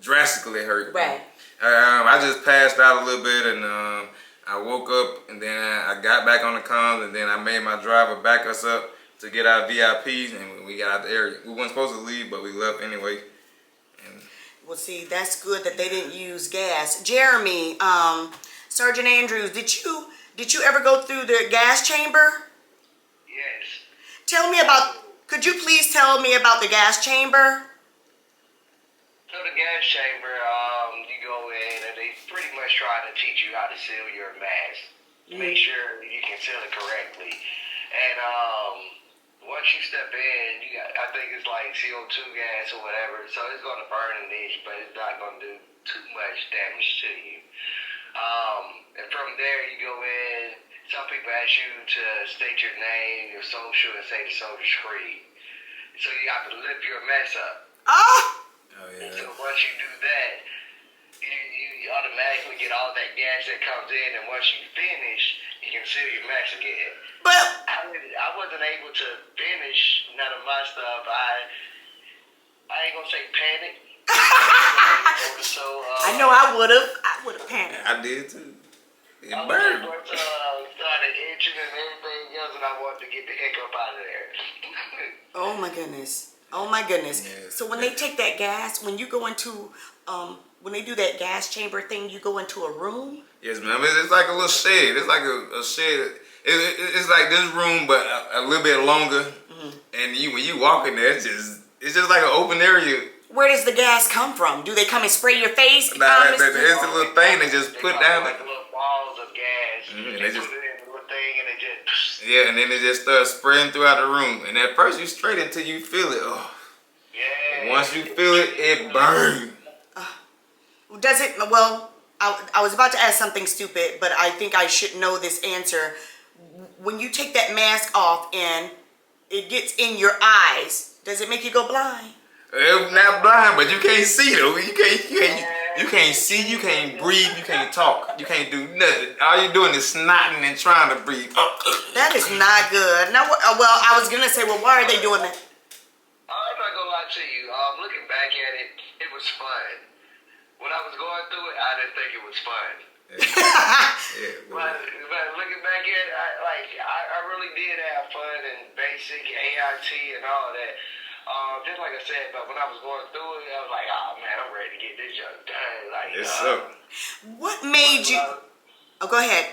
B: drastically hurt.
A: Right.
B: I just passed out a little bit, and I woke up, and then I got back on the comms, and then I made my driver back us up to get our VIPs, and we got out the area. We weren't supposed to leave, but we left anyway.
A: Well, see, that's good that they didn't use gas. Jeremy, Sergeant Andrews, did you ever go through the gas chamber?
D: Yes.
A: Could you please tell me about the gas chamber?
D: So the gas chamber, you go in and they pretty much try to teach you how to seal your mask. Make sure you can seal it correctly. And once you step in, I think it's like CO2 gas or whatever, so it's going to burn an inch, but it's not going to do too much damage to you. And from there, you go in, some people ask you to state your name, your social, and say the soldier's creed. So you have to lift your mess up.
A: Oh,
B: Oh
D: And
B: yeah.
D: so once you do that, you automatically get all that gas that comes in, and once you finish, you can seal your mess again.
A: but
D: I wasn't able to finish none of my stuff. I ain't gonna say panic. So
A: I know I would have panicked.
B: I did too. It
D: I
B: burned.
D: started itching and everything else, and I wanted to get the heck up out of there.
A: Oh my goodness. Oh my goodness.
B: Yes.
A: So when they take that gas, when you go into, when they do that gas chamber thing, you go into a room?
B: Yes, ma'am. It's like a little shed. It's like a shed. It's like this room, but a little bit longer. And when you walk in there, it's just like an open area.
A: Where does the gas come from? Do they come and spray your face?
B: Nah, it's a little thing they just put down.
D: like little balls of gas.
B: Mhm,
D: They
B: they just-
D: put it in the little thing, and it just
B: Yeah, and then it just starts spraying throughout the room. And at first you straight until you feel it. Oh.
D: yeah.
B: Once you feel it, it burns.
A: Does it, well, I was about to ask something stupid, but I think I should know this answer. When you take that mask off and it gets in your eyes, does it make you go blind?
B: It's not blind, but you can't see though. You can't see, you can't breathe, you can't talk, you can't do nothing. All you're doing is snotting and trying to breathe.
A: That is not good. Now, well, I was gonna say, well, why are they doing that?
D: I'm not gonna lie to you. Looking back at it, it was fun. When I was going through it, I didn't think it was fun.
B: Yeah,
D: But looking back at it, I really did have fun in basic AIT and all that. Just like I said, but when I was going through it, I was like, oh man, I'm ready to get this junk done. Like,
B: yes, sir.
A: What made you? Oh, go ahead.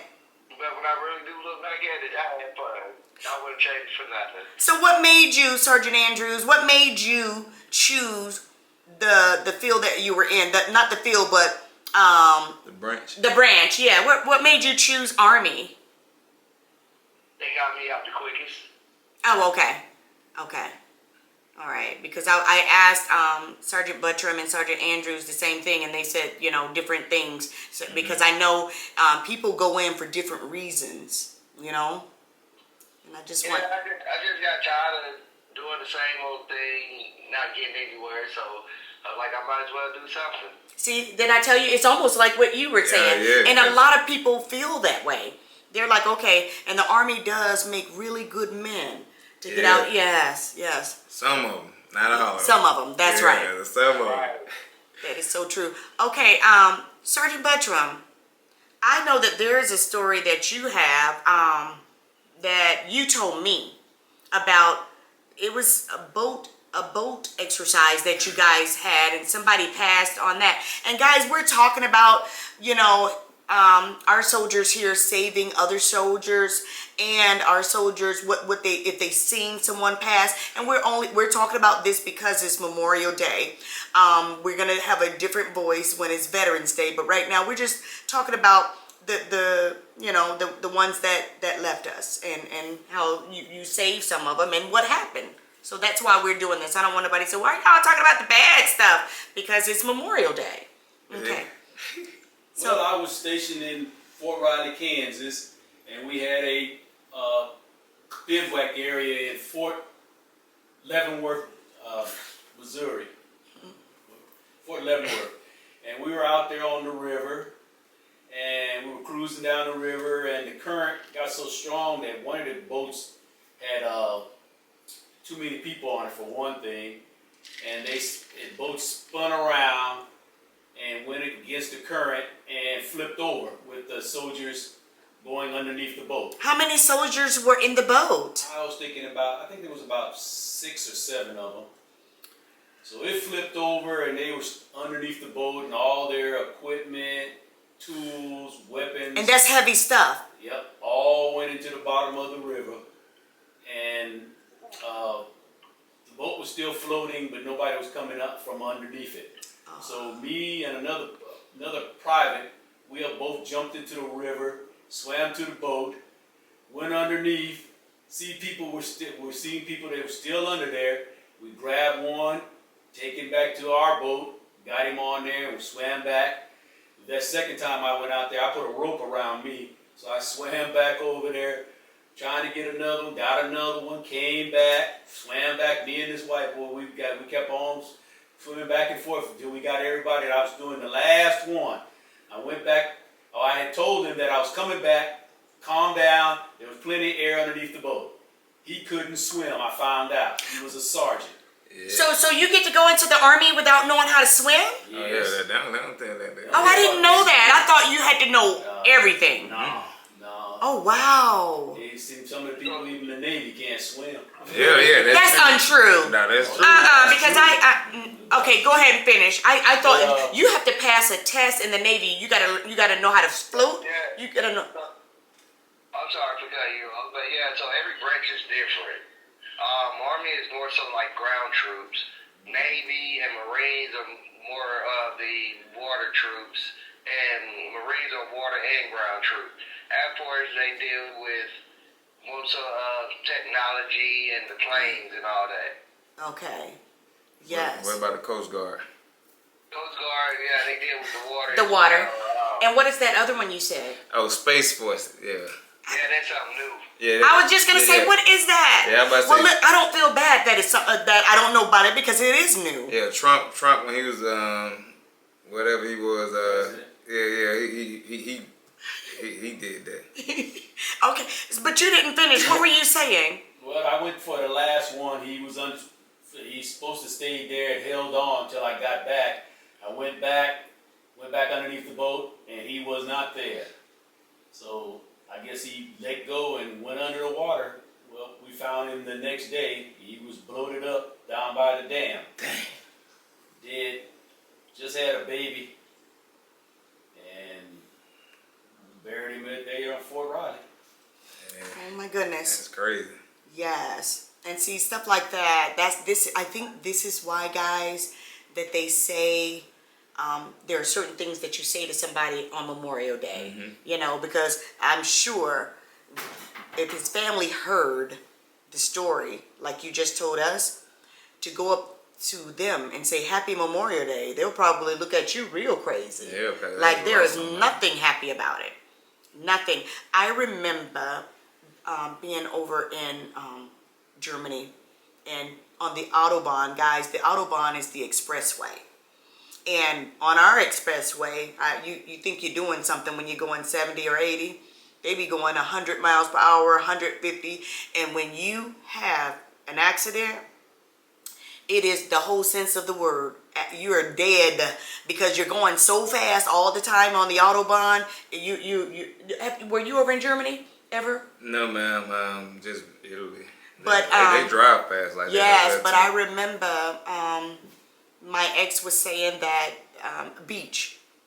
D: But when I really do look back at it, I had fun. I wouldn't change it for nothing.
A: So, what made you, Sergeant Andrews? What made you choose the field that you were in? Not the field, but
B: The branch.
A: the branch. Yeah. What made you choose Army?
D: They got me out the quickest.
A: Oh, okay. Okay. All right. Because I asked Sergeant Buttram and Sergeant Andrews the same thing, and they said, different things. So, because I know people go in for different reasons, And I just
D: Yeah,
A: want.
D: I just got tired of doing the same old thing, not getting anywhere. So I might as well do something.
A: See, did I tell you? It's almost like what you were saying.
B: yeah.
A: And a lot of people feel that way. They're like, okay, and the Army does make really good men to get
B: Yeah.
A: out. Yes, yes.
B: Some of them, not all of them.
A: Some of them. That's right.
B: Yeah, some of them.
A: That is so true. Okay, Sergeant Buttram, I know that there is a story that you have that you told me about. It was a boat exercise that you guys had, and somebody passed on that. And guys, we're talking about, our soldiers here saving other soldiers, and our soldiers what they, if they seen someone pass. And we're talking about this because it's Memorial Day. We're gonna have a different voice when it's Veterans Day, but right now we're just talking about the ones that left us, and how you saved some of them and what happened. So that's why we're doing this. I don't want nobody to say, why are y'all talking about the bad stuff? Because it's Memorial Day. Okay.
C: Well, I was stationed in Fort Riley, Kansas, and we had a bivouac area in Fort Leavenworth, Missouri. Fort Leavenworth. And we were out there on the river, and we were cruising down the river, and the current got so strong that one of the boats had too many people on it, for one thing, and the boat spun around and went against the current and flipped over with the soldiers going underneath the boat.
A: How many soldiers were in the boat?
C: I was thinking I think there was about 6 or 7 of them. So it flipped over, and they were underneath the boat, and all their equipment, tools, weapons.
A: And that's heavy stuff.
C: Yep, all went into the bottom of the river, and the boat was still floating, but nobody was coming up from underneath it. So me and another private, we have both jumped into the river, swam to the boat, went underneath, we're seeing people that were still under there. We grabbed one, take him back to our boat, got him on there, and we swam back. That second time I went out there, I put a rope around me So I swam back over there, trying to get another one, got another one, came back, swam back. Me and this white boy, we kept on swimming back and forth until we got everybody. I was doing the last one. I went back. Oh, I had told him that I was coming back. Calm down. There was plenty of air underneath the boat. He couldn't swim. I found out. He was a sergeant.
B: Yeah.
A: So you get to go into the Army without knowing how to swim?
B: Oh, yeah, that don't think that.
A: Oh, I didn't know that. I thought you had to know everything.
C: No.
A: Oh, wow.
C: You see, some of the people even in the Navy can't swim.
B: Yeah,
A: That's untrue.
B: No, that's true.
A: Because okay, go ahead and finish. I thought you have to pass a test in the Navy. You gotta know how to float.
D: Yeah.
A: You gotta know.
D: I'm sorry for cutting you off, but yeah, so every branch is different. Army is more so like ground troops. Navy and Marines are more of the water troops, and Marines are water and ground troops. Air Force, they deal with most of technology and the planes and all that.
A: Okay. Yes.
B: What about the Coast Guard?
D: Coast Guard, yeah, they deal with the water.
A: The water. And what is that other one you said?
B: Oh, Space Force. Yeah.
D: Yeah, that's something new.
B: Yeah.
A: I was just gonna say, what is that?
B: Yeah, I'm about to
A: well,
B: say-
A: look, I don't feel bad that it's something that I don't know about it because it is new.
B: Yeah, Trump when he was whatever he was he did that.
A: Okay, but you didn't finish. What were you saying?
C: Well, I went for the last one. He's supposed to stay there and held on until I got back. I went back underneath the boat, and he was not there. So I guess he let go and went under the water. Well, we found him the next day. He was bloated up down by the dam. Dead. Just had a baby. And buried him there on Fort Riley.
A: Oh my goodness.
B: That's crazy.
A: Yes. And see, stuff like that, I think this is why, guys, that they say there are certain things that you say to somebody on Memorial Day, you know, because I'm sure if his family heard the story, like you just told us, to go up to them and say Happy Memorial Day, they'll probably look at you real crazy.
B: Yeah, okay.
A: Like there is nothing happy about it. Nothing. I remember being over in Germany, and on the Autobahn, guys, the Autobahn is the expressway. And on our expressway, you think you're doing something when you're going 70 or 80. They be going 100 miles per hour, 150. And when you have an accident, it is the whole sense of the word. You're dead because you're going so fast all the time on the Autobahn. Were you over in Germany ever?
B: No, ma'am. Just Italy.
A: But
B: they drive fast like that.
A: yes, but I remember my ex was saying that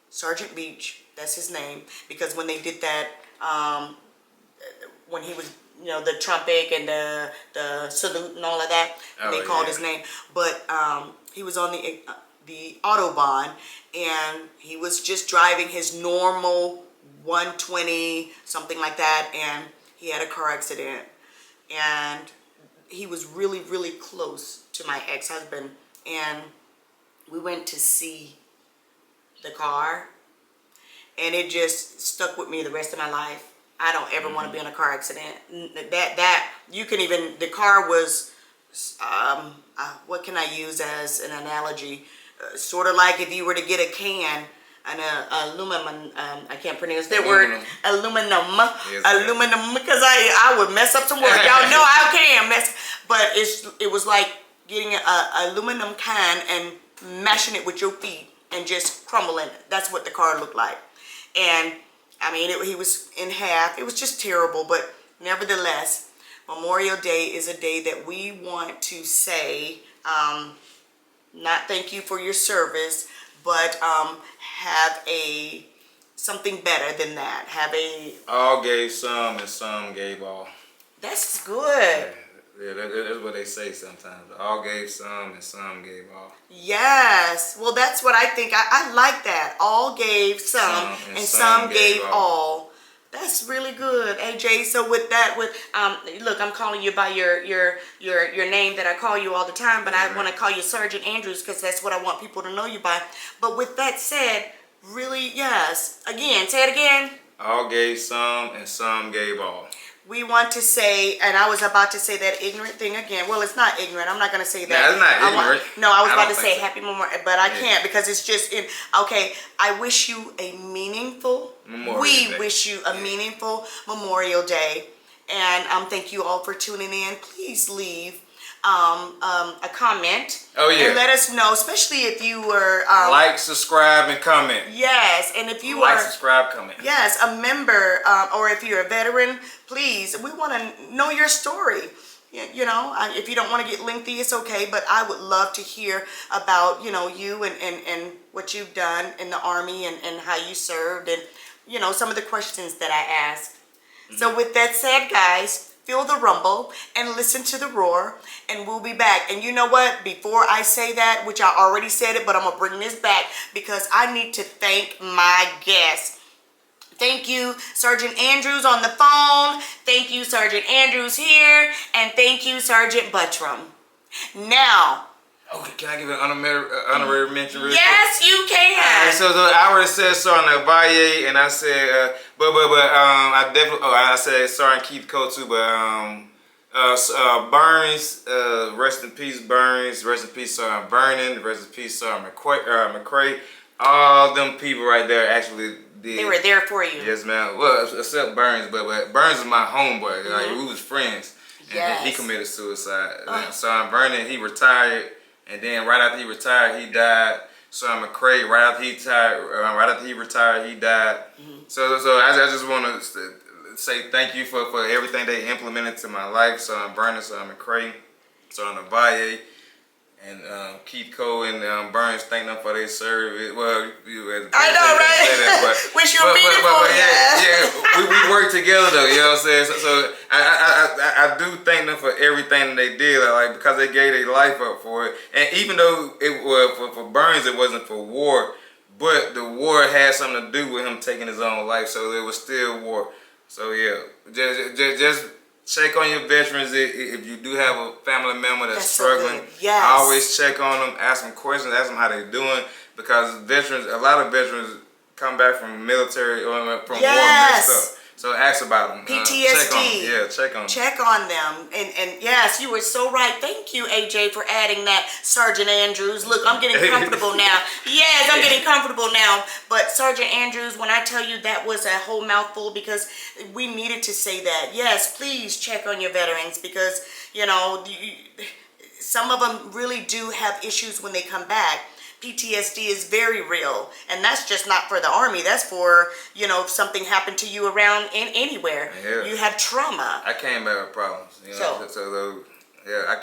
A: Sergeant Beach, that's his name, because when they did that, when he was, you know, the trumpet and the salute and all of that, they called his name. But he was on the Autobahn, and he was just driving his normal 120, something like that, and he had a car accident. And he was really, really close to my ex-husband, and we went to see the car, and it just stuck with me the rest of my life. I don't ever want to be in a car accident. That you can even, the car was, what can I use as an analogy? Sort of like if you were to get a can, an aluminum, I can't pronounce that word, aluminum, because I would mess up some words. Y'all know I can mess, but it was like getting a aluminum can and mashing it with your feet and just crumbling it. That's what the car looked like. And I mean, he was in half. It was just terrible, but nevertheless, Memorial Day is a day that we want to say, not thank you for your service, but have something better than that.
B: All gave some and some gave all.
A: That's good.
B: Yeah, that's what they say sometimes. All gave some and some gave all.
A: Yes. Well, that's what I think. I like that. All gave some and some gave all. That's really good, AJ. So with that, look, I'm calling you by your name that I call you all the time, but I want to call you Sergeant Andrews because that's what I want people to know you by. But with that said, really, yes. Again, say it again.
B: all gave some, and some gave all.
A: We want to say, and I was about to say that ignorant thing again. Well, it's not ignorant. I'm not going to say that.
B: Nah, it's not ignorant.
A: I was
B: I
A: about
B: don't
A: to say
B: think so.
A: happy Memorial, but I can't because it's just in. Okay, I wish you a meaningful.
B: Memorial
A: we
B: Day.
A: wish you a meaningful Memorial Day, and thank you all for tuning in. Please leave a comment.
B: Oh, yeah.
A: And let us know, especially if you were
B: Like, subscribe, and comment.
A: yes, and if you
B: Like,
A: are.
B: subscribe, comment.
A: Yes, a member, or if you're a veteran, please, we want to know your story. You know, if you don't want to get lengthy, it's okay, but I would love to hear about, you and what you've done in the Army and how you served and, some of the questions that I asked. So with that said, guys, feel the rumble and listen to the roar, and we'll be back. And you know what? Before I say that, which I already said it, but I'm going to bring this back because I need to thank my guests. Thank you, Sergeant Andrews on the phone. Thank you, Sergeant Andrews here. And thank you, Sergeant Buttram. Now,
B: Okay, can I give an honorary mention real quick?
A: yes, you can.
B: So I already said Sergeant Valle, and I said, I definitely, I said Sergeant Keith Cole too, but Burns, rest in peace, Burns, rest in peace, Sergeant Vernon, rest in peace, Sergeant McCray. All them people right there actually did.
A: They were there for you.
B: Yes, man. Well, except Burns, but Burns is my homeboy. Like, we was friends, and
A: Yes.
B: he committed suicide. Sergeant Vernon, he retired. And then right after he retired, he died. Sergeant McCray, right after he retired, he died. So I just want to say thank you for everything they implemented to my life. Sergeant Vernon, Sergeant McCray, Sergeant Valle, and Keith Cole and Burns. Thank them for their service. Well,
A: I know, right? Wish you a meaningful,
B: we work together though. You know what I'm saying? So I do thank them for everything they did, like because they gave their life up for it. And even though it was for Burns, it wasn't for war, but the war had something to do with him taking his own life. So there was still war. So yeah, just check on your veterans if you do have a family member that's struggling.
A: So good. Yes.
B: I always check on them, ask them questions, ask them how they're doing, because a lot of veterans come back from military or from war messed up. So ask about them.
A: PTSD.
B: Check on them.
A: Check on them. And yes, you were so right. Thank you, AJ, for adding that, Sergeant Andrews. Look, I'm getting comfortable now. Yes, I'm getting comfortable now. But Sergeant Andrews, when I tell you that was a whole mouthful, because we needed to say that. Yes, please check on your veterans because, some of them really do have issues when they come back. PTSD is very real, and that's just not for the Army. That's for, if something happened to you around anywhere.
B: Yeah.
A: You have trauma.
B: I came back with problems. I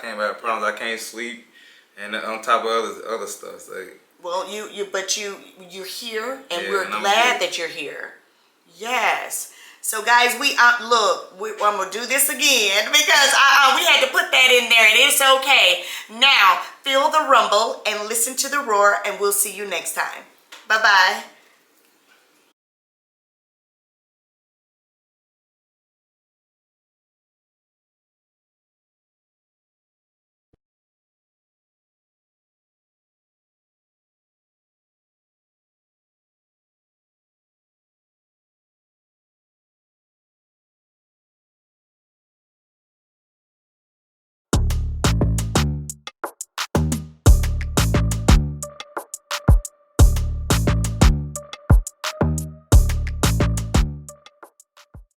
B: came back with problems. I can't sleep, and on top of other stuff.
A: Well, you're here, and
B: Yeah,
A: we're
B: and I'm
A: glad
B: good.
A: that you're here. Yes. So guys, I'm gonna do this again because we had to put that in there, and it's okay. Now, feel the rumble and listen to the roar, and we'll see you next time. Bye-bye.